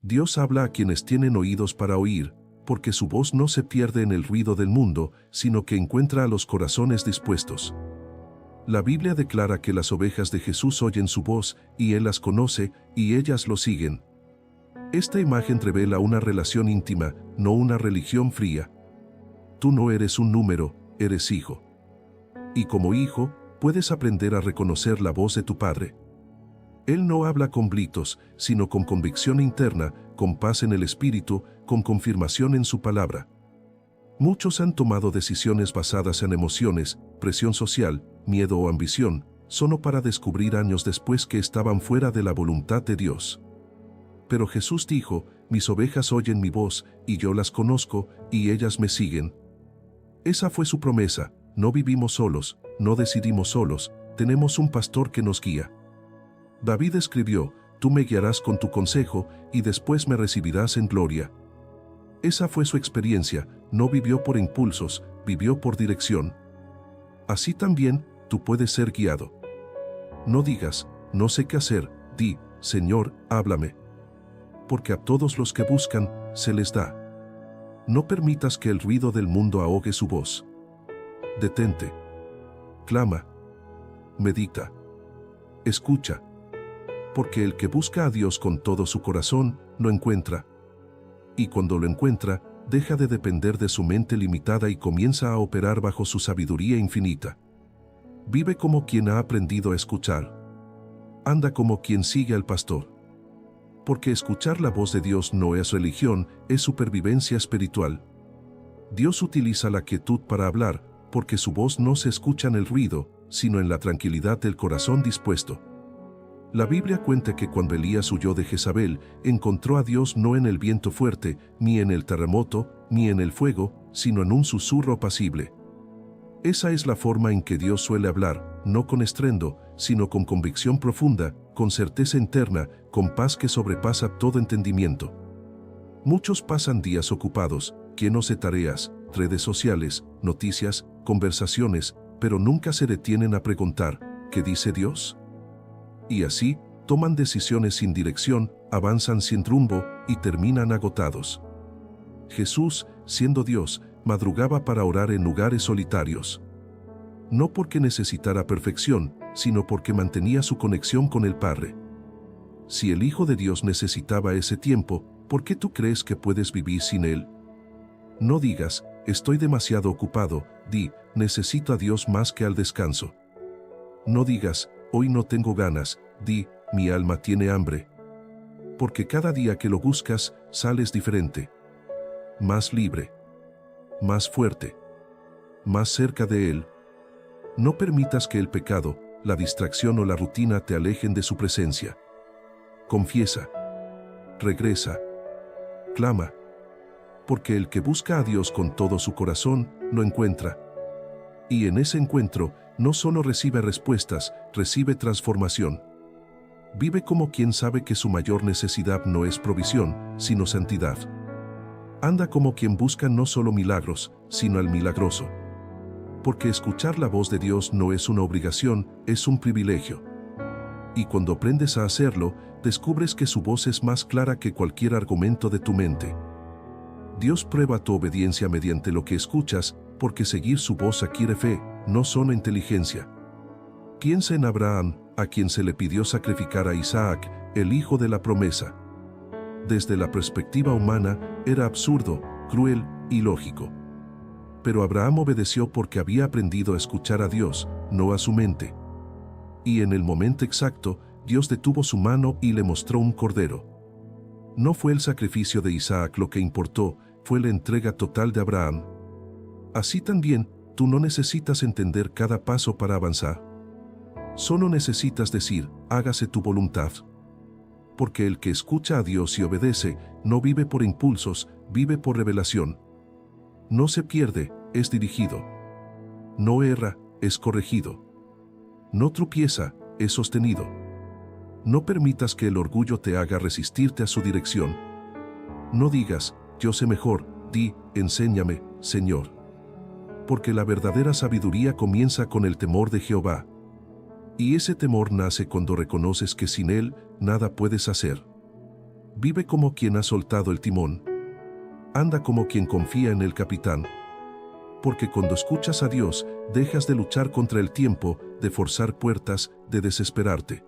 Dios habla a quienes tienen oídos para oír, porque su voz no se pierde en el ruido del mundo, sino que encuentra a los corazones dispuestos. La Biblia declara que las ovejas de Jesús oyen su voz, y Él las conoce, y ellas lo siguen. Esta imagen revela una relación íntima, no una religión fría. Tú no eres un número, eres hijo. Y como hijo, puedes aprender a reconocer la voz de tu Padre. Él no habla con gritos, sino con convicción interna, con paz en el espíritu, con confirmación en su palabra. Muchos han tomado decisiones basadas en emociones, presión social, miedo o ambición, solo para descubrir años después que estaban fuera de la voluntad de Dios. Pero Jesús dijo, mis ovejas oyen mi voz, y yo las conozco, y ellas me siguen. Esa fue su promesa, no vivimos solos, no decidimos solos, tenemos un pastor que nos guía. David escribió, tú me guiarás con tu consejo, y después me recibirás en gloria. Esa fue su experiencia, no vivió por impulsos, vivió por dirección. Así también, tú puedes ser guiado. No digas, no sé qué hacer, di, Señor, háblame. Porque a todos los que buscan, se les da. No permitas que el ruido del mundo ahogue su voz. Detente. Clama. Medita. Escucha. Porque el que busca a Dios con todo su corazón, lo encuentra. Y cuando lo encuentra, deja de depender de su mente limitada y comienza a operar bajo su sabiduría infinita. Vive como quien ha aprendido a escuchar. Anda como quien sigue al pastor. Porque escuchar la voz de Dios no es religión, es supervivencia espiritual. Dios utiliza la quietud para hablar, porque su voz no se escucha en el ruido, sino en la tranquilidad del corazón dispuesto. La Biblia cuenta que cuando Elías huyó de Jezabel, encontró a Dios no en el viento fuerte, ni en el terremoto, ni en el fuego, sino en un susurro apacible. Esa es la forma en que Dios suele hablar, no con estruendo, sino con convicción profunda, con certeza interna, con paz que sobrepasa todo entendimiento. Muchos pasan días ocupados, llenos de tareas, redes sociales, noticias, conversaciones, pero nunca se detienen a preguntar, ¿qué dice Dios? Y así, toman decisiones sin dirección, avanzan sin rumbo y terminan agotados. Jesús, siendo Dios, madrugaba para orar en lugares solitarios. No porque necesitara perfección, sino porque mantenía su conexión con el Padre. Si el Hijo de Dios necesitaba ese tiempo, ¿por qué tú crees que puedes vivir sin Él? No digas, estoy demasiado ocupado, di, necesito a Dios más que al descanso. No digas, hoy no tengo ganas, di, mi alma tiene hambre. Porque cada día que lo buscas, sales diferente. Más libre. Más fuerte. Más cerca de Él. No permitas que el pecado, la distracción o la rutina te alejen de su presencia. Confiesa. Regresa. Clama. Porque el que busca a Dios con todo su corazón, lo encuentra. Y en ese encuentro, no solo recibe respuestas, recibe transformación. Vive como quien sabe que su mayor necesidad no es provisión, sino santidad. Anda como quien busca no solo milagros, sino al milagroso. Porque escuchar la voz de Dios no es una obligación, es un privilegio. Y cuando aprendes a hacerlo, descubres que su voz es más clara que cualquier argumento de tu mente. Dios prueba tu obediencia mediante lo que escuchas, porque seguir su voz adquiere fe, no solo inteligencia. Piensa en Abraham, a quien se le pidió sacrificar a Isaac, el hijo de la promesa. Desde la perspectiva humana, era absurdo, cruel, ilógico. Pero Abraham obedeció porque había aprendido a escuchar a Dios, no a su mente. Y en el momento exacto, Dios detuvo su mano y le mostró un cordero. No fue el sacrificio de Isaac lo que importó, fue la entrega total de Abraham. Así también, tú no necesitas entender cada paso para avanzar. Solo necesitas decir, hágase tu voluntad. Porque el que escucha a Dios y obedece, no vive por impulsos, vive por revelación. No se pierde, es dirigido. No erra, es corregido. No tropieza, es sostenido. No permitas que el orgullo te haga resistirte a su dirección. No digas, yo sé mejor, di, enséñame, Señor. Porque la verdadera sabiduría comienza con el temor de Jehová. Y ese temor nace cuando reconoces que sin Él, nada puedes hacer. Vive como quien ha soltado el timón. Anda como quien confía en el capitán. Porque cuando escuchas a Dios, dejas de luchar contra el tiempo, de forzar puertas, de desesperarte.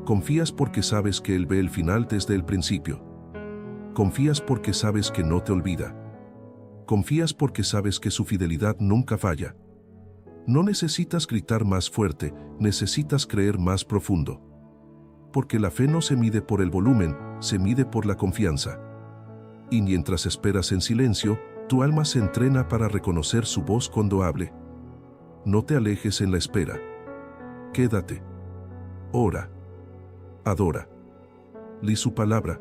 Confías porque sabes que Él ve el final desde el principio. Confías porque sabes que no te olvida. Confías porque sabes que su fidelidad nunca falla. No necesitas gritar más fuerte, necesitas creer más profundo. Porque la fe no se mide por el volumen, se mide por la confianza. Y mientras esperas en silencio, tu alma se entrena para reconocer su voz cuando hable. No te alejes en la espera. Quédate. Ora. Adora. Lee su palabra.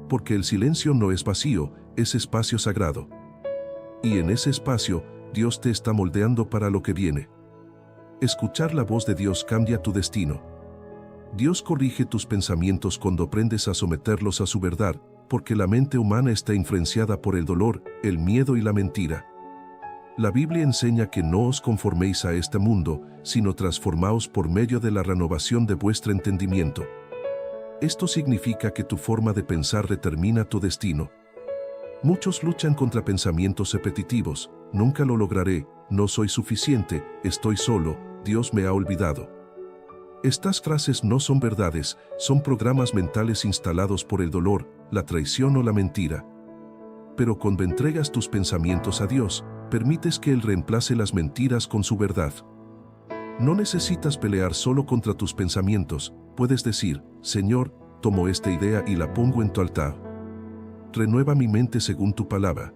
Porque el silencio no es vacío, es espacio sagrado. Y en ese espacio, Dios te está moldeando para lo que viene. Escuchar la voz de Dios cambia tu destino. Dios corrige tus pensamientos cuando aprendes a someterlos a su verdad, porque la mente humana está influenciada por el dolor, el miedo y la mentira. La Biblia enseña que no os conforméis a este mundo, sino transformaos por medio de la renovación de vuestro entendimiento. Esto significa que tu forma de pensar determina tu destino. Muchos luchan contra pensamientos repetitivos: nunca lo lograré, no soy suficiente, estoy solo, Dios me ha olvidado. Estas frases no son verdades, son programas mentales instalados por el dolor, la traición o la mentira. Pero cuando entregas tus pensamientos a Dios, permites que Él reemplace las mentiras con su verdad. No necesitas pelear solo contra tus pensamientos, puedes decir: Señor, tomo esta idea y la pongo en tu altar. Renueva mi mente según tu palabra.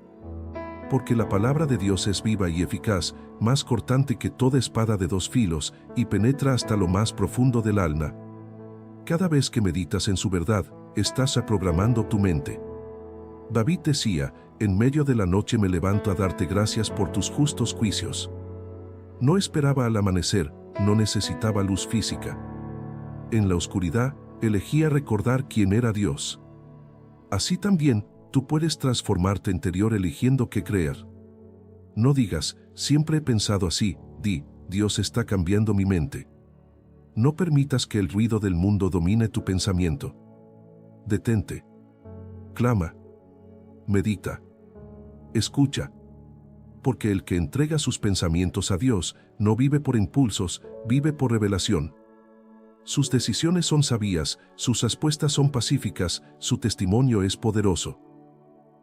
Porque la palabra de Dios es viva y eficaz, más cortante que toda espada de dos filos, y penetra hasta lo más profundo del alma. Cada vez que meditas en su verdad, estás reprogramando tu mente. David decía: en medio de la noche me levanto a darte gracias por tus justos juicios. No esperaba al amanecer, no necesitaba luz física. En la oscuridad, elegía recordar quién era Dios. Así también, tú puedes transformar tu interior eligiendo qué creer. No digas: siempre he pensado así, di: Dios está cambiando mi mente. No permitas que el ruido del mundo domine tu pensamiento. Detente. Clama. Medita. Escucha. Porque el que entrega sus pensamientos a Dios, no vive por impulsos, vive por revelación. Sus decisiones son sabias, sus respuestas son pacíficas, su testimonio es poderoso.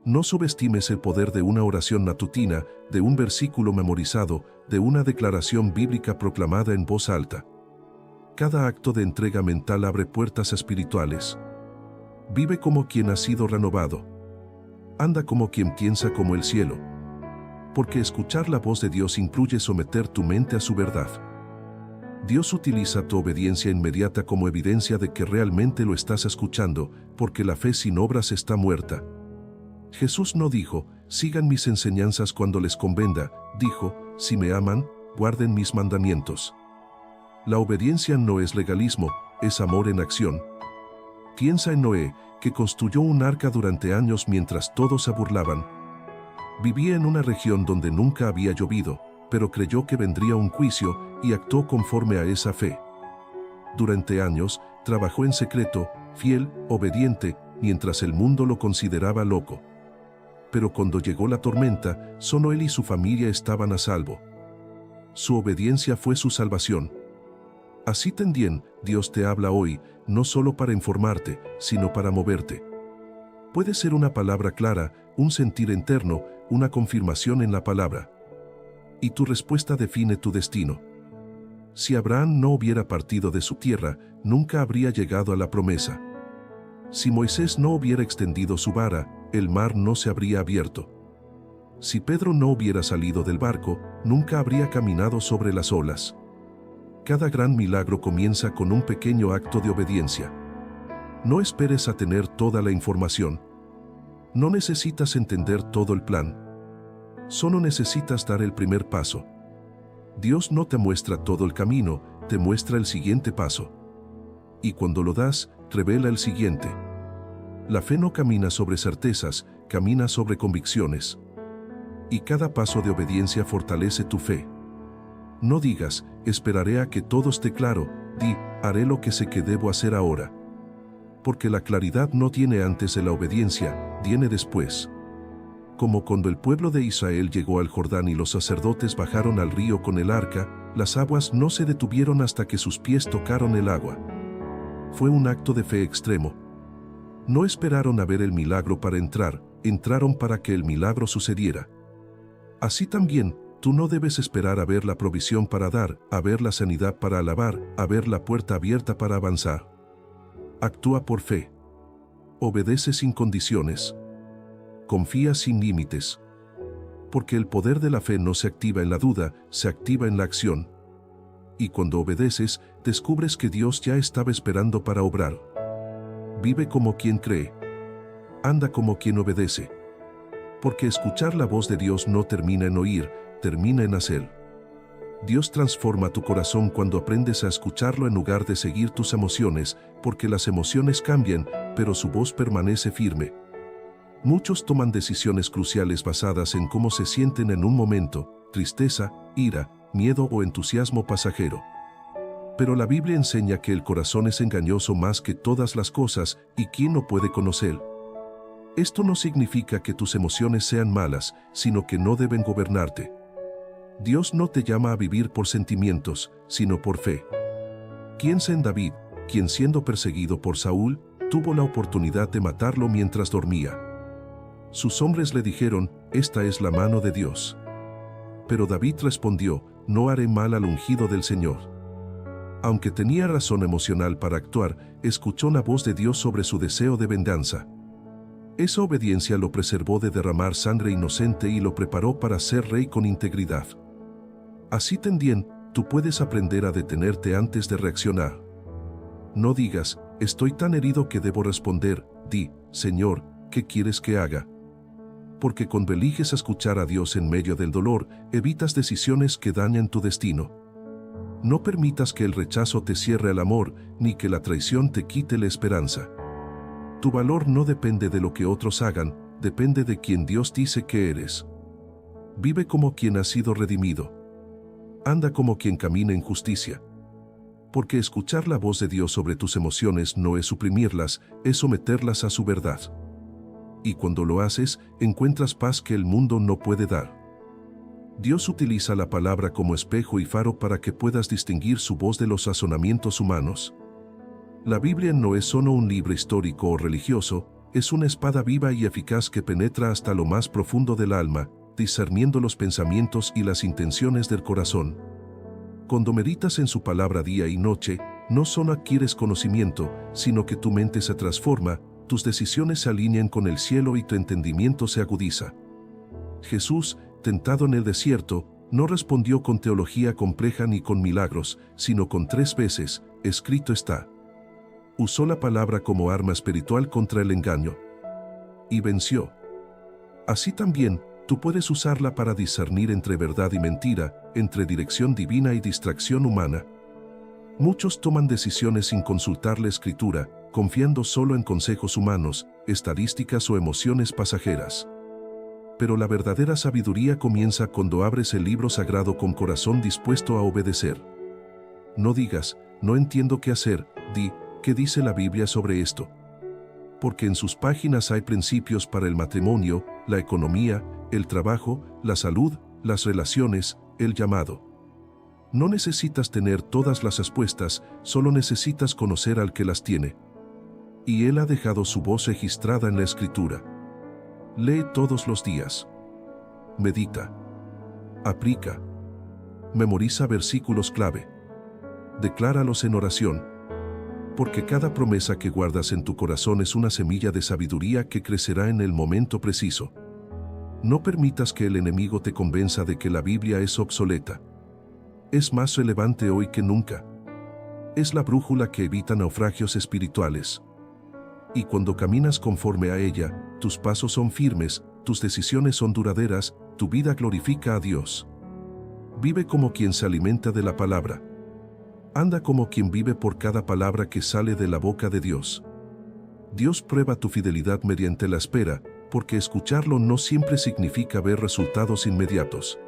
No subestimes el poder de una oración matutina, de un versículo memorizado, de una declaración bíblica proclamada en voz alta. Cada acto de entrega mental abre puertas espirituales. Vive como quien ha sido renovado. Anda como quien piensa como el cielo. Porque escuchar la voz de Dios incluye someter tu mente a su verdad. Dios utiliza tu obediencia inmediata como evidencia de que realmente lo estás escuchando, porque la fe sin obras está muerta. Jesús no dijo: sigan mis enseñanzas cuando les convenga, dijo: si me aman, guarden mis mandamientos. La obediencia no es legalismo, es amor en acción. Piensa en Noé, que construyó un arca durante años mientras todos se burlaban. Vivía en una región donde nunca había llovido, pero creyó que vendría un juicio y actuó conforme a esa fe. Durante años, trabajó en secreto, fiel, obediente, mientras el mundo lo consideraba loco. Pero cuando llegó la tormenta, solo él y su familia estaban a salvo. Su obediencia fue su salvación. Así también, Dios te habla hoy, no solo para informarte, sino para moverte. Puede ser una palabra clara, un sentir interno, una confirmación en la palabra. Y tu respuesta define tu destino. Si Abraham no hubiera partido de su tierra, nunca habría llegado a la promesa. Si Moisés no hubiera extendido su vara, el mar no se habría abierto. Si Pedro no hubiera salido del barco, nunca habría caminado sobre las olas. Cada gran milagro comienza con un pequeño acto de obediencia. No esperes a tener toda la información. No necesitas entender todo el plan. Solo necesitas dar el primer paso. Dios no te muestra todo el camino, te muestra el siguiente paso. Y cuando lo das, revela el siguiente. La fe no camina sobre certezas, camina sobre convicciones. Y cada paso de obediencia fortalece tu fe. No digas: esperaré a que todo esté claro, di: haré lo que sé que debo hacer ahora. porque la claridad no tiene antes de la obediencia, viene después. Como cuando el pueblo de Israel llegó al Jordán y los sacerdotes bajaron al río con el arca, las aguas no se detuvieron hasta que sus pies tocaron el agua. Fue un acto de fe extremo. No esperaron a ver el milagro para entrar, entraron para que el milagro sucediera. Así también, tú no debes esperar a ver la provisión para dar, a ver la sanidad para alabar, a ver la puerta abierta para avanzar. Actúa por fe. Obedece sin condiciones. Confía sin límites. Porque el poder de la fe no se activa en la duda, se activa en la acción. Y cuando obedeces, descubres que Dios ya estaba esperando para obrar. Vive como quien cree. Anda como quien obedece. Porque escuchar la voz de Dios no termina en oír, termina en hacer. Dios transforma tu corazón cuando aprendes a escucharlo en lugar de seguir tus emociones, porque las emociones cambian, pero su voz permanece firme. Muchos toman decisiones cruciales basadas en cómo se sienten en un momento, tristeza, ira, miedo o entusiasmo pasajero. Pero la Biblia enseña que el corazón es engañoso más que todas las cosas, y ¿quién no puede conocer? Esto no significa que tus emociones sean malas, sino que no deben gobernarte. Dios no te llama a vivir por sentimientos, sino por fe. Piensa en David, quien siendo perseguido por Saúl, tuvo la oportunidad de matarlo mientras dormía. Sus hombres le dijeron, «Esta es la mano de Dios». Pero David respondió, «No haré mal al ungido del Señor». Aunque tenía razón emocional para actuar, escuchó la voz de Dios sobre su deseo de venganza. Esa obediencia lo preservó de derramar sangre inocente y lo preparó para ser rey con integridad. Así también, tú puedes aprender a detenerte antes de reaccionar. No digas, «Estoy tan herido que debo responder», di, «Señor, ¿qué quieres que haga?». Porque cuando eliges escuchar a Dios en medio del dolor, evitas decisiones que dañan tu destino. No permitas que el rechazo te cierre al amor, ni que la traición te quite la esperanza. Tu valor no depende de lo que otros hagan, depende de quien Dios dice que eres. Vive como quien ha sido redimido. Anda como quien camina en justicia. Porque escuchar la voz de Dios sobre tus emociones no es suprimirlas, es someterlas a su verdad. Y cuando lo haces, encuentras paz que el mundo no puede dar. Dios utiliza la palabra como espejo y faro para que puedas distinguir su voz de los razonamientos humanos. La Biblia no es solo un libro histórico o religioso, es una espada viva y eficaz que penetra hasta lo más profundo del alma, discerniendo los pensamientos y las intenciones del corazón. Cuando meditas en su palabra día y noche, no solo adquieres conocimiento, sino que tu mente se transforma, tus decisiones se alinean con el cielo y tu entendimiento se agudiza. Jesús, tentado en el desierto, no respondió con teología compleja ni con milagros, sino con 3 veces, escrito está. Usó la palabra como arma espiritual contra el engaño. Y venció. Así también, tú puedes usarla para discernir entre verdad y mentira, entre dirección divina y distracción humana. Muchos toman decisiones sin consultar la Escritura, confiando solo en consejos humanos, estadísticas o emociones pasajeras. Pero la verdadera sabiduría comienza cuando abres el libro sagrado con corazón dispuesto a obedecer. No digas, «No entiendo qué hacer», di, «¿Qué dice la Biblia sobre esto?». Porque en sus páginas hay principios para el matrimonio, la economía, el trabajo, la salud, las relaciones, el llamado. No necesitas tener todas las respuestas, solo necesitas conocer al que las tiene. Y Él ha dejado su voz registrada en la Escritura. Lee todos los días. Medita. Aplica. Memoriza versículos clave. Decláralos en oración. Porque cada promesa que guardas en tu corazón es una semilla de sabiduría que crecerá en el momento preciso. No permitas que el enemigo te convenza de que la Biblia es obsoleta. Es más relevante hoy que nunca. Es la brújula que evita naufragios espirituales. Y cuando caminas conforme a ella, tus pasos son firmes, tus decisiones son duraderas, tu vida glorifica a Dios. Vive como quien se alimenta de la palabra. Anda como quien vive por cada palabra que sale de la boca de Dios. Dios prueba tu fidelidad mediante la espera, porque escucharlo no siempre significa ver resultados inmediatos.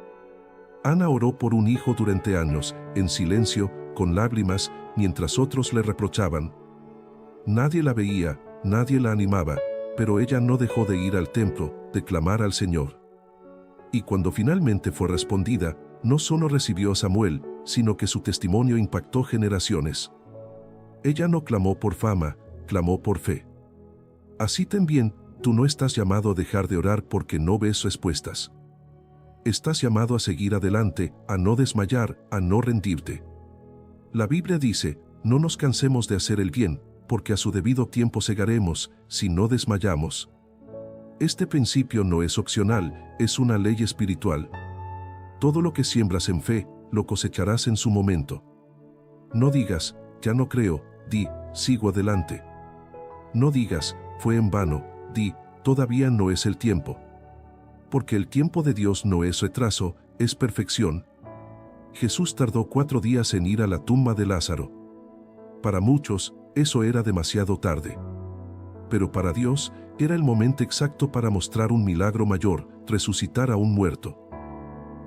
Ana oró por un hijo durante años, en silencio, con lágrimas, mientras otros le reprochaban. Nadie la veía, nadie la animaba, pero ella no dejó de ir al templo, de clamar al Señor. Y cuando finalmente fue respondida, no solo recibió a Samuel, sino que su testimonio impactó generaciones. Ella no clamó por fama, clamó por fe. Así también, tú no estás llamado a dejar de orar porque no ves respuestas. Estás llamado a seguir adelante, a no desmayar, a no rendirte. La Biblia dice, no nos cansemos de hacer el bien, porque a su debido tiempo segaremos, si no desmayamos. Este principio no es opcional, es una ley espiritual. Todo lo que siembras en fe, lo cosecharás en su momento. No digas, ya no creo, di, sigo adelante. No digas, fue en vano, di, todavía no es el tiempo. Porque el tiempo de Dios no es retraso, es perfección. Jesús tardó 4 días en ir a la tumba de Lázaro. Para muchos, eso era demasiado tarde. Pero para Dios, era el momento exacto para mostrar un milagro mayor, resucitar a un muerto.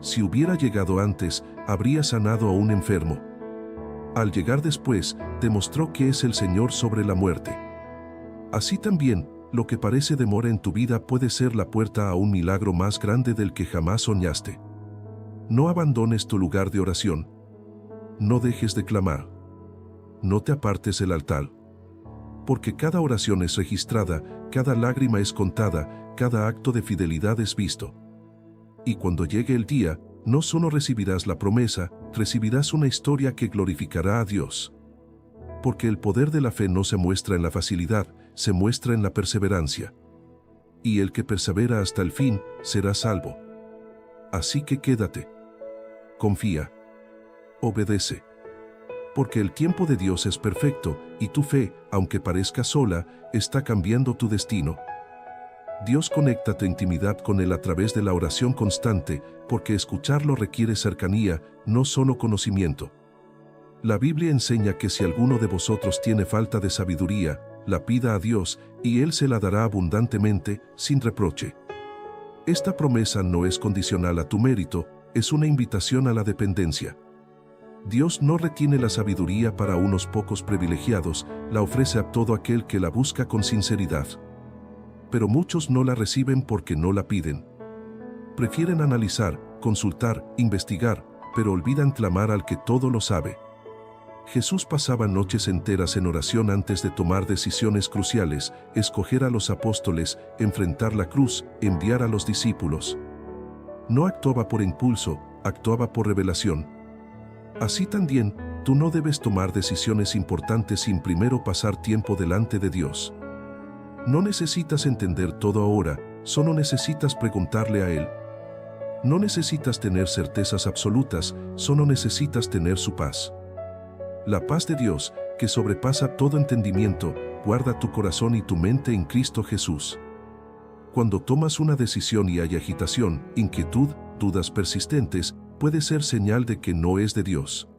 Si hubiera llegado antes, habría sanado a un enfermo. Al llegar después, demostró que es el Señor sobre la muerte. Así también, lo que parece demora en tu vida puede ser la puerta a un milagro más grande del que jamás soñaste. No abandones tu lugar de oración. No dejes de clamar. No te apartes del altar. Porque cada oración es registrada, cada lágrima es contada, cada acto de fidelidad es visto. Y cuando llegue el día, no solo recibirás la promesa, recibirás una historia que glorificará a Dios. Porque el poder de la fe no se muestra en la facilidad, se muestra en la perseverancia. Y el que persevera hasta el fin, será salvo. Así que quédate. Confía. Obedece. Porque el tiempo de Dios es perfecto, y tu fe, aunque parezca sola, está cambiando tu destino. Dios conecta tu intimidad con Él a través de la oración constante, porque escucharlo requiere cercanía, no solo conocimiento. La Biblia enseña que si alguno de vosotros tiene falta de sabiduría, la pida a Dios, y Él se la dará abundantemente, sin reproche. Esta promesa no es condicional a tu mérito, es una invitación a la dependencia. Dios no retiene la sabiduría para unos pocos privilegiados, la ofrece a todo aquel que la busca con sinceridad. Pero muchos no la reciben porque no la piden. Prefieren analizar, consultar, investigar, pero olvidan clamar al que todo lo sabe. Jesús pasaba noches enteras en oración antes de tomar decisiones cruciales, escoger a los apóstoles, enfrentar la cruz, enviar a los discípulos. No actuaba por impulso, actuaba por revelación. Así también, tú no debes tomar decisiones importantes sin primero pasar tiempo delante de Dios. No necesitas entender todo ahora, solo necesitas preguntarle a Él. No necesitas tener certezas absolutas, solo necesitas tener su paz. La paz de Dios, que sobrepasa todo entendimiento, guarda tu corazón y tu mente en Cristo Jesús. Cuando tomas una decisión y hay agitación, inquietud, dudas persistentes, puede ser señal de que no es de Dios.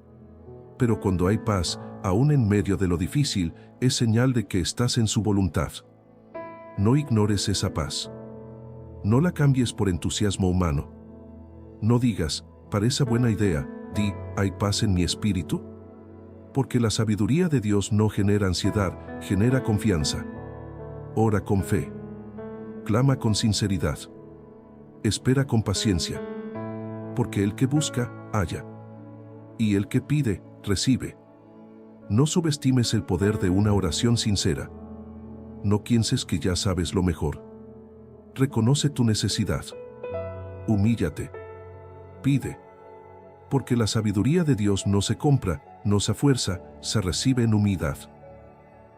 Pero cuando hay paz, aún en medio de lo difícil, es señal de que estás en su voluntad. No ignores esa paz. No la cambies por entusiasmo humano. No digas, parece buena idea, di, ¿hay paz en mi espíritu? Porque la sabiduría de Dios no genera ansiedad, genera confianza. Ora con fe. Clama con sinceridad. Espera con paciencia. Porque el que busca, halla. Y el que pide, recibe. No subestimes el poder de una oración sincera. No pienses que ya sabes lo mejor. Reconoce tu necesidad. Humíllate. Pide. Porque la sabiduría de Dios no se compra, no se fuerza, se recibe en humildad.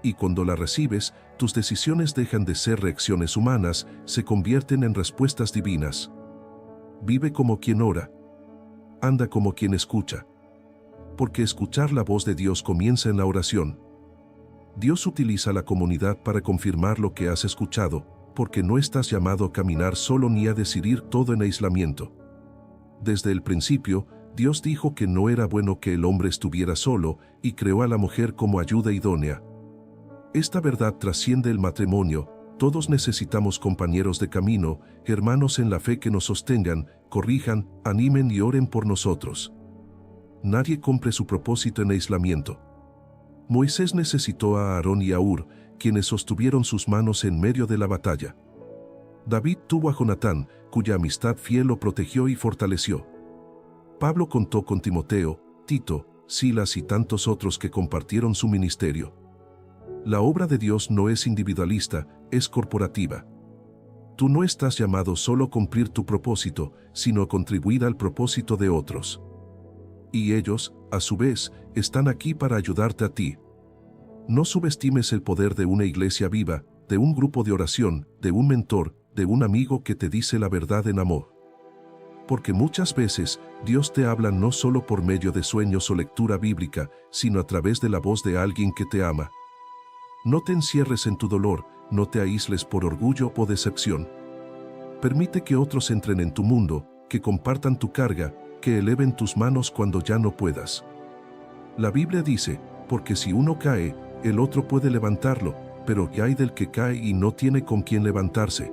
Y cuando la recibes, tus decisiones dejan de ser reacciones humanas, se convierten en respuestas divinas. Vive como quien ora. Anda como quien escucha. Porque escuchar la voz de Dios comienza en la oración. Dios utiliza la comunidad para confirmar lo que has escuchado, porque no estás llamado a caminar solo ni a decidir todo en aislamiento. Desde el principio, Dios dijo que no era bueno que el hombre estuviera solo, y creó a la mujer como ayuda idónea. Esta verdad trasciende el matrimonio. Todos necesitamos compañeros de camino, hermanos en la fe que nos sostengan, corrijan, animen y oren por nosotros. Nadie cumple su propósito en aislamiento. Moisés necesitó a Aarón y a Hur, quienes sostuvieron sus manos en medio de la batalla. David tuvo a Jonatán, cuya amistad fiel lo protegió y fortaleció. Pablo contó con Timoteo, Tito, Silas y tantos otros que compartieron su ministerio. La obra de Dios no es individualista, es corporativa. Tú no estás llamado solo a cumplir tu propósito, sino a contribuir al propósito de otros. Y ellos, a su vez, están aquí para ayudarte a ti. No subestimes el poder de una iglesia viva, de un grupo de oración, de un mentor, de un amigo que te dice la verdad en amor. Porque muchas veces, Dios te habla no solo por medio de sueños o lectura bíblica, sino a través de la voz de alguien que te ama. No te encierres en tu dolor, no te aísles por orgullo o decepción. Permite que otros entren en tu mundo, que compartan tu carga, que eleven tus manos cuando ya no puedas. La Biblia dice, porque si uno cae, el otro puede levantarlo, pero ¿qué hay del que cae y no tiene con quién levantarse?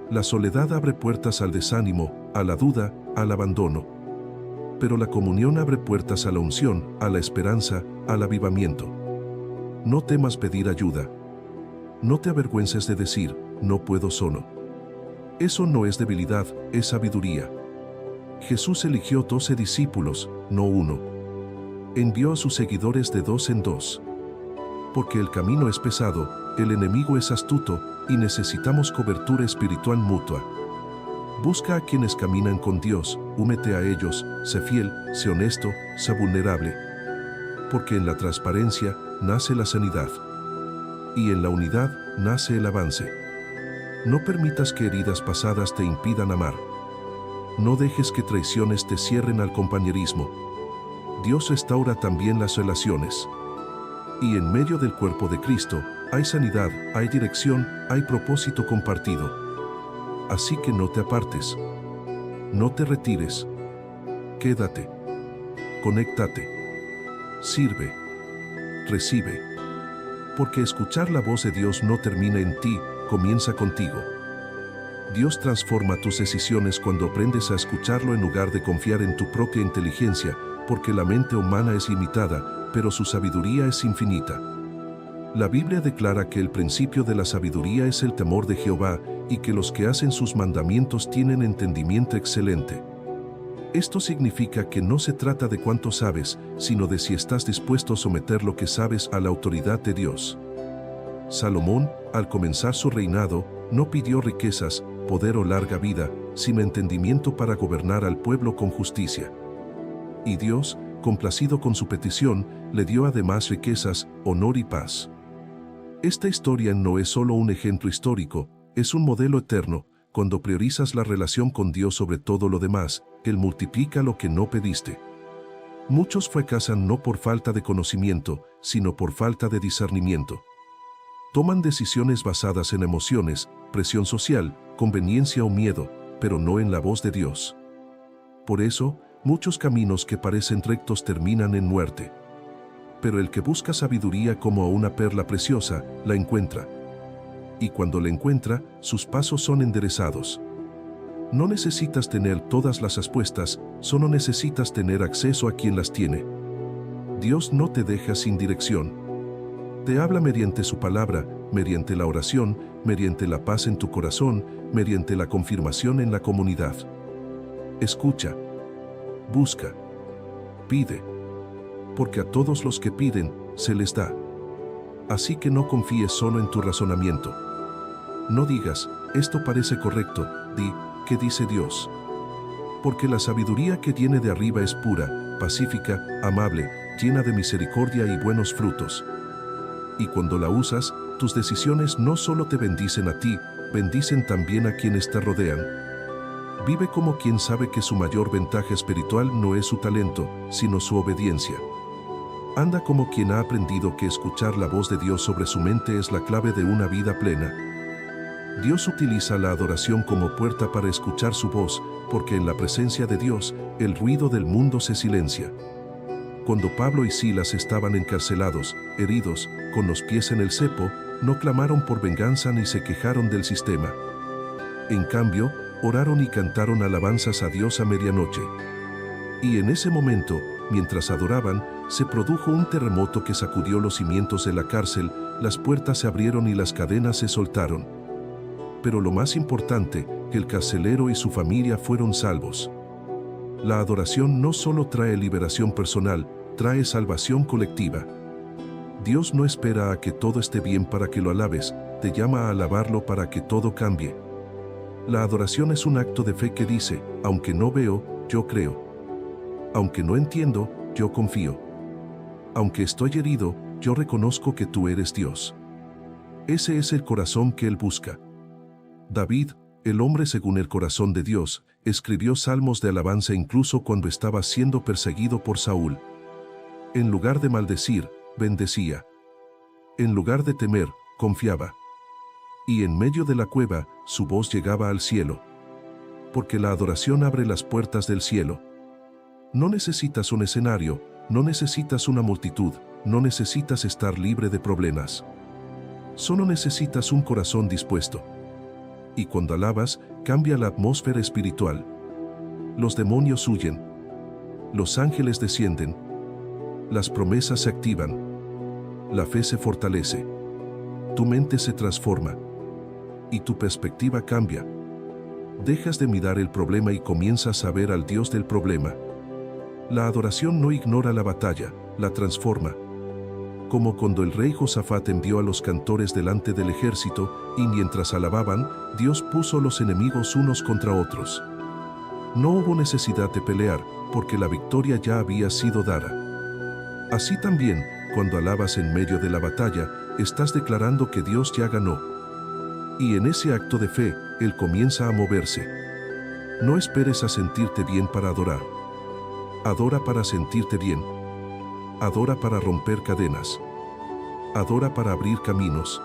La soledad abre puertas al desánimo, a la duda, al abandono. Pero la comunión abre puertas a la unción, a la esperanza, al avivamiento. No temas pedir ayuda. No te avergüences de decir, no puedo solo. Eso no es debilidad, es sabiduría. Jesús eligió 12 discípulos, no uno. Envió a sus seguidores de 2 en 2. Porque el camino es pesado, el enemigo es astuto, y necesitamos cobertura espiritual mutua. Busca a quienes caminan con Dios, únete a ellos, sé fiel, sé honesto, sé vulnerable. Porque en la transparencia nace la sanidad. Y en la unidad nace el avance. No permitas que heridas pasadas te impidan amar. No dejes que traiciones te cierren al compañerismo. Dios restaura también las relaciones. Y en medio del cuerpo de Cristo, hay sanidad, hay dirección, hay propósito compartido. Así que no te apartes. No te retires. Quédate. Conéctate. Sirve. Recibe. Porque escuchar la voz de Dios no termina en ti, comienza contigo. Dios transforma tus decisiones cuando aprendes a escucharlo en lugar de confiar en tu propia inteligencia, porque la mente humana es limitada, pero su sabiduría es infinita. La Biblia declara que el principio de la sabiduría es el temor de Jehová, y que los que hacen sus mandamientos tienen entendimiento excelente. Esto significa que no se trata de cuánto sabes, sino de si estás dispuesto a someter lo que sabes a la autoridad de Dios. Salomón, al comenzar su reinado, no pidió riquezas, poder o larga vida, sino entendimiento para gobernar al pueblo con justicia. Y Dios, complacido con su petición, le dio además riquezas, honor y paz. Esta historia no es solo un ejemplo histórico, es un modelo eterno. Cuando priorizas la relación con Dios sobre todo lo demás, Él multiplica lo que no pediste. Muchos fracasan no por falta de conocimiento, sino por falta de discernimiento. Toman decisiones basadas en emociones, presión social, conveniencia o miedo, pero no en la voz de Dios. Por eso, muchos caminos que parecen rectos terminan en muerte. Pero el que busca sabiduría como a una perla preciosa, la encuentra. Y cuando la encuentra, sus pasos son enderezados. No necesitas tener todas las respuestas, solo necesitas tener acceso a quien las tiene. Dios no te deja sin dirección. Te habla mediante su palabra, mediante la oración, mediante la paz en tu corazón, mediante la confirmación en la comunidad. Escucha. Busca. Pide. Porque a todos los que piden, se les da. Así que no confíes solo en tu razonamiento. No digas, esto parece correcto, di, ¿qué dice Dios? Porque la sabiduría que viene de arriba es pura, pacífica, amable, llena de misericordia y buenos frutos. Y cuando la usas, tus decisiones no solo te bendicen a ti, bendicen también a quienes te rodean. Vive como quien sabe que su mayor ventaja espiritual no es su talento, sino su obediencia. Anda como quien ha aprendido que escuchar la voz de Dios sobre su mente es la clave de una vida plena. Dios utiliza la adoración como puerta para escuchar su voz, porque en la presencia de Dios, el ruido del mundo se silencia. Cuando Pablo y Silas estaban encarcelados, heridos, con los pies en el cepo, no clamaron por venganza ni se quejaron del sistema. En cambio, oraron y cantaron alabanzas a Dios a medianoche. Y en ese momento, mientras adoraban, Se produjo un terremoto que sacudió los cimientos de la cárcel, las puertas se abrieron y las cadenas se soltaron. Pero lo más importante, que el carcelero y su familia fueron salvos. La adoración no solo trae liberación personal, trae salvación colectiva. Dios no espera a que todo esté bien para que lo alabes, te llama a alabarlo para que todo cambie. La adoración es un acto de fe que dice, aunque no veo, yo creo. Aunque no entiendo, yo confío. Aunque estoy herido, yo reconozco que tú eres Dios. Ese es el corazón que Él busca. David, el hombre según el corazón de Dios, escribió salmos de alabanza incluso cuando estaba siendo perseguido por Saúl. En lugar de maldecir, bendecía. En lugar de temer, confiaba. Y en medio de la cueva, su voz llegaba al cielo. Porque la adoración abre las puertas del cielo. No necesitas un escenario, no necesitas una multitud, no necesitas estar libre de problemas. Solo necesitas un corazón dispuesto. Y cuando alabas, cambia la atmósfera espiritual. Los demonios huyen. Los ángeles descienden. Las promesas se activan. La fe se fortalece. Tu mente se transforma. Y tu perspectiva cambia. Dejas de mirar el problema y comienzas a ver al Dios del problema. La adoración no ignora la batalla, la transforma. Como cuando el rey Josafat envió a los cantores delante del ejército, y mientras alababan, Dios puso los enemigos unos contra otros. No hubo necesidad de pelear, porque la victoria ya había sido dada. Así también, cuando alabas en medio de la batalla, estás declarando que Dios ya ganó. Y en ese acto de fe, Él comienza a moverse. No esperes a sentirte bien para adorar. Adora para sentirte bien. Adora para romper cadenas. Adora para abrir caminos.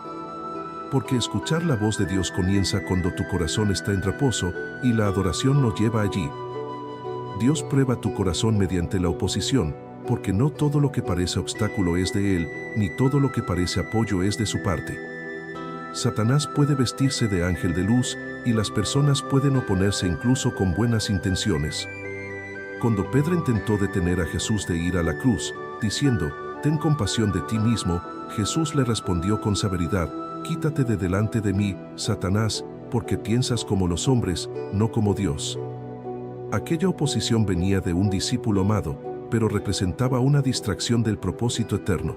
Porque escuchar la voz de Dios comienza cuando tu corazón está en reposo, y la adoración nos lleva allí. Dios prueba tu corazón mediante la oposición, porque no todo lo que parece obstáculo es de Él, ni todo lo que parece apoyo es de su parte. Satanás puede vestirse de ángel de luz, y las personas pueden oponerse incluso con buenas intenciones. Cuando Pedro intentó detener a Jesús de ir a la cruz, diciendo, «Ten compasión de ti mismo», Jesús le respondió con severidad, «Quítate de delante de mí, Satanás, porque piensas como los hombres, no como Dios». Aquella oposición venía de un discípulo amado, pero representaba una distracción del propósito eterno.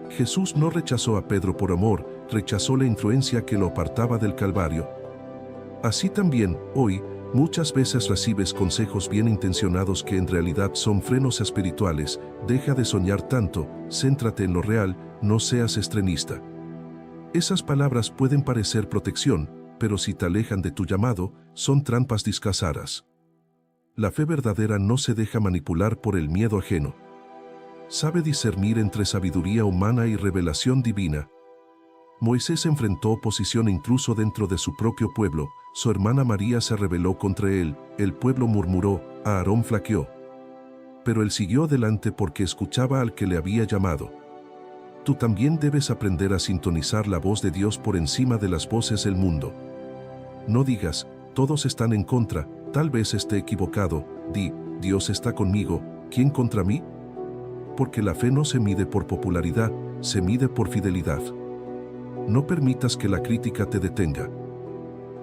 Jesús no rechazó a Pedro por amor, rechazó la influencia que lo apartaba del Calvario. Así también, hoy, muchas veces recibes consejos bien intencionados que en realidad son frenos espirituales. Deja de soñar tanto, céntrate en lo real, no seas extremista. Esas palabras pueden parecer protección, pero si te alejan de tu llamado, son trampas disfrazadas. La fe verdadera no se deja manipular por el miedo ajeno. Sabe discernir entre sabiduría humana y revelación divina. Moisés enfrentó oposición incluso dentro de su propio pueblo. Su hermana María se rebeló contra él, el pueblo murmuró, Aarón flaqueó. Pero él siguió adelante porque escuchaba al que le había llamado. Tú también debes aprender a sintonizar la voz de Dios por encima de las voces del mundo. No digas, todos están en contra, tal vez esté equivocado. Di, Dios está conmigo, ¿quién contra mí? Porque la fe no se mide por popularidad, se mide por fidelidad. No permitas que la crítica te detenga.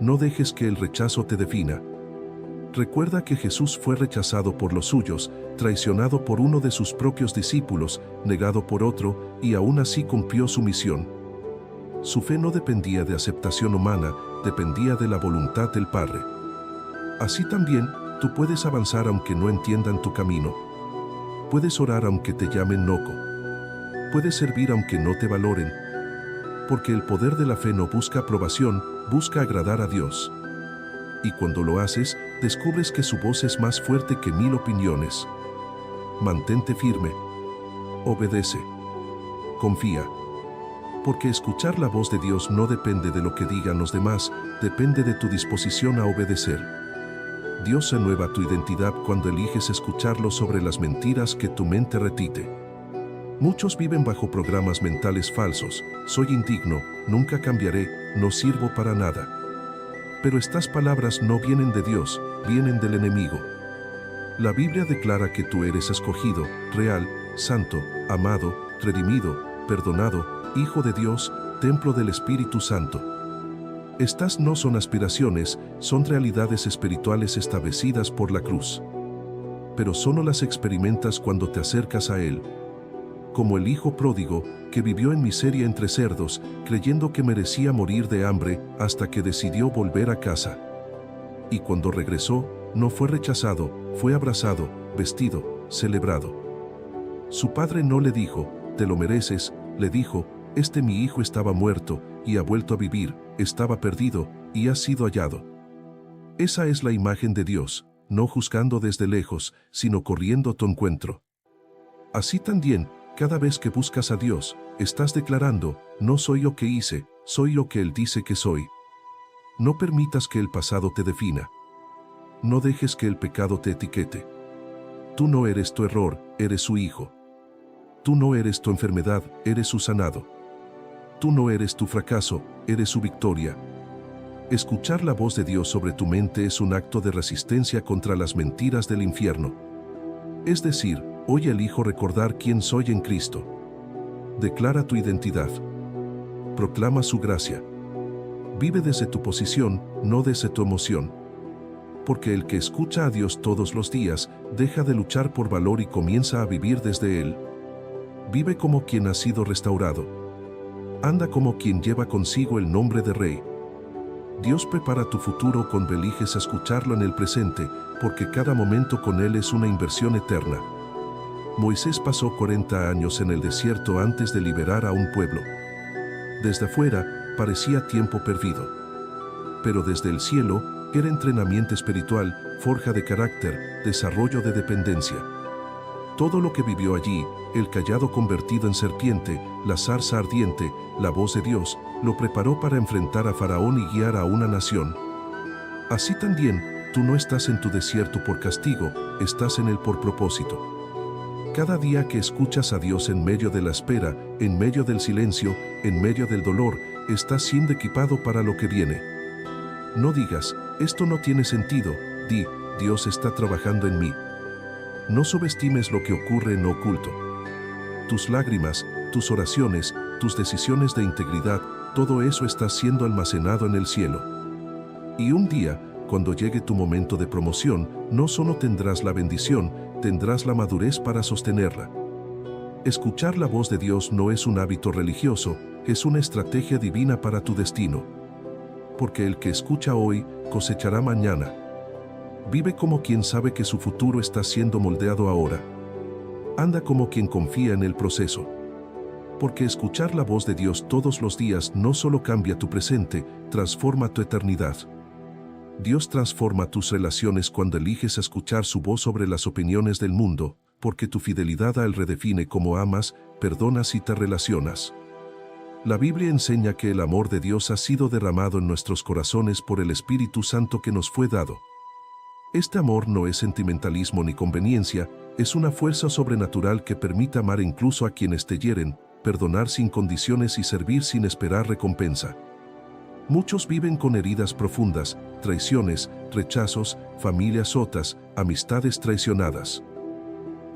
No dejes que el rechazo te defina. Recuerda que Jesús fue rechazado por los suyos, traicionado por uno de sus propios discípulos, negado por otro, y aún así cumplió su misión. Su fe no dependía de aceptación humana, dependía de la voluntad del Padre. Así también, tú puedes avanzar aunque no entiendan tu camino. Puedes orar aunque te llamen loco. Puedes servir aunque no te valoren. Porque el poder de la fe no busca aprobación, busca agradar a Dios. Y cuando lo haces, descubres que su voz es más fuerte que 1000 opiniones. Mantente firme. Obedece. Confía. Porque escuchar la voz de Dios no depende de lo que digan los demás, depende de tu disposición a obedecer. Dios renueva tu identidad cuando eliges escucharlo sobre las mentiras que tu mente repite. Muchos viven bajo programas mentales falsos. Soy indigno, nunca cambiaré, no sirvo para nada. Pero estas palabras no vienen de Dios, vienen del enemigo. La Biblia declara que tú eres escogido, real, santo, amado, redimido, perdonado, Hijo de Dios, templo del Espíritu Santo. Estas no son aspiraciones, son realidades espirituales establecidas por la cruz. Pero solo las experimentas cuando te acercas a Él. Como el hijo pródigo, que vivió en miseria entre cerdos, creyendo que merecía morir de hambre, hasta que decidió volver a casa. Y cuando regresó, no fue rechazado, fue abrazado, vestido, celebrado. Su padre no le dijo, te lo mereces, le dijo, mi hijo estaba muerto, y ha vuelto a vivir, estaba perdido, y ha sido hallado. Esa es la imagen de Dios, no juzgando desde lejos, sino corriendo a tu encuentro. Así también, cada vez que buscas a Dios, estás declarando, no soy lo que hice, soy lo que Él dice que soy. No permitas que el pasado te defina. No dejes que el pecado te etiquete. Tú no eres tu error, eres su hijo. Tú no eres tu enfermedad, eres su sanado. Tú no eres tu fracaso, eres su victoria. Escuchar la voz de Dios sobre tu mente es un acto de resistencia contra las mentiras del infierno. Es decir, hoy elijo recordar quién soy en Cristo. Declara tu identidad. Proclama su gracia. Vive desde tu posición, no desde tu emoción. Porque el que escucha a Dios todos los días, deja de luchar por valor y comienza a vivir desde Él. Vive como quien ha sido restaurado. Anda como quien lleva consigo el nombre de Rey. Dios prepara tu futuro cuando eliges escucharlo en el presente, porque cada momento con Él es una inversión eterna. Moisés pasó 40 años en el desierto antes de liberar a un pueblo. Desde afuera, parecía tiempo perdido. Pero desde el cielo, era entrenamiento espiritual, forja de carácter, desarrollo de dependencia. Todo lo que vivió allí, el cayado convertido en serpiente, la zarza ardiente, la voz de Dios, lo preparó para enfrentar a Faraón y guiar a una nación. Así también, tú no estás en tu desierto por castigo, estás en él por propósito. Cada día que escuchas a Dios en medio de la espera, en medio del silencio, en medio del dolor, estás siendo equipado para lo que viene. No digas, esto no tiene sentido, di, Dios está trabajando en mí. No subestimes lo que ocurre en lo oculto. Tus lágrimas, tus oraciones, tus decisiones de integridad, todo eso está siendo almacenado en el cielo. Y un día, cuando llegue tu momento de promoción, no solo tendrás la bendición, tendrás la madurez para sostenerla. Escuchar la voz de Dios no es un hábito religioso, es una estrategia divina para tu destino. Porque el que escucha hoy, cosechará mañana. Vive como quien sabe que su futuro está siendo moldeado ahora. Anda como quien confía en el proceso. Porque escuchar la voz de Dios todos los días no solo cambia tu presente, transforma tu eternidad. Dios transforma tus relaciones cuando eliges escuchar su voz sobre las opiniones del mundo, porque tu fidelidad a Él redefine cómo amas, perdonas y te relacionas. La Biblia enseña que el amor de Dios ha sido derramado en nuestros corazones por el Espíritu Santo que nos fue dado. Este amor no es sentimentalismo ni conveniencia, es una fuerza sobrenatural que permite amar incluso a quienes te hieren, perdonar sin condiciones y servir sin esperar recompensa. Muchos viven con heridas profundas, traiciones, rechazos, familias rotas, amistades traicionadas.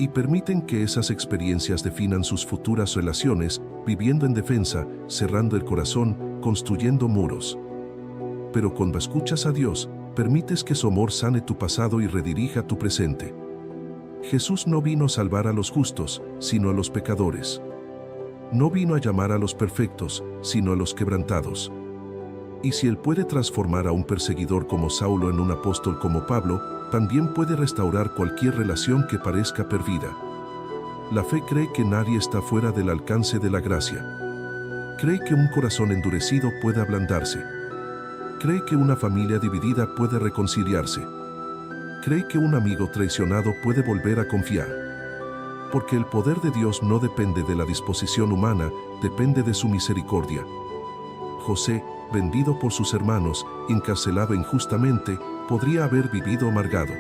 Y permiten que esas experiencias definan sus futuras relaciones, viviendo en defensa, cerrando el corazón, construyendo muros. Pero cuando escuchas a Dios, permites que su amor sane tu pasado y redirija tu presente. Jesús no vino a salvar a los justos, sino a los pecadores. No vino a llamar a los perfectos, sino a los quebrantados. Y si Él puede transformar a un perseguidor como Saulo en un apóstol como Pablo, también puede restaurar cualquier relación que parezca perdida. La fe cree que nadie está fuera del alcance de la gracia. Cree que un corazón endurecido puede ablandarse. Cree que una familia dividida puede reconciliarse. Cree que un amigo traicionado puede volver a confiar. Porque el poder de Dios no depende de la disposición humana, depende de su misericordia. José, vendido por sus hermanos, encarcelado injustamente, podría haber vivido amargado.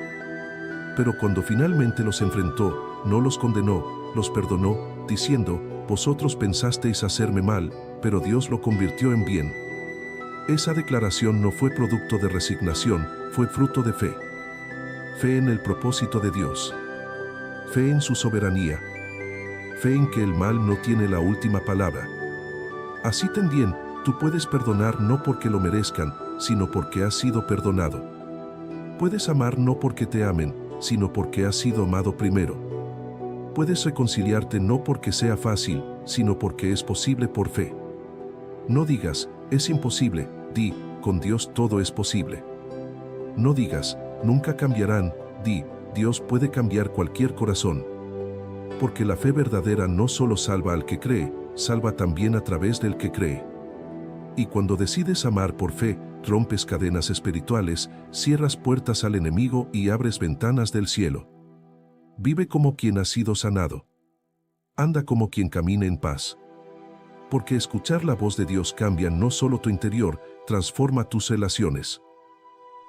Pero cuando finalmente los enfrentó, no los condenó, los perdonó, diciendo, vosotros pensasteis hacerme mal, pero Dios lo convirtió en bien. Esa declaración no fue producto de resignación, fue fruto de fe. Fe en el propósito de Dios. Fe en su soberanía. fe en que el mal no tiene la última palabra. Así también, tú puedes perdonar no porque lo merezcan, sino porque has sido perdonado. Puedes amar no porque te amen, sino porque has sido amado primero. Puedes reconciliarte no porque sea fácil, sino porque es posible por fe. No digas, es imposible, di, con Dios todo es posible. No digas, nunca cambiarán, di, Dios puede cambiar cualquier corazón. Porque la fe verdadera no solo salva al que cree, salva también a través del que cree. Y cuando decides amar por fe, rompes cadenas espirituales, cierras puertas al enemigo y abres ventanas del cielo. Vive como quien ha sido sanado. Anda como quien camina en paz. Porque escuchar la voz de Dios cambia no solo tu interior, transforma tus relaciones.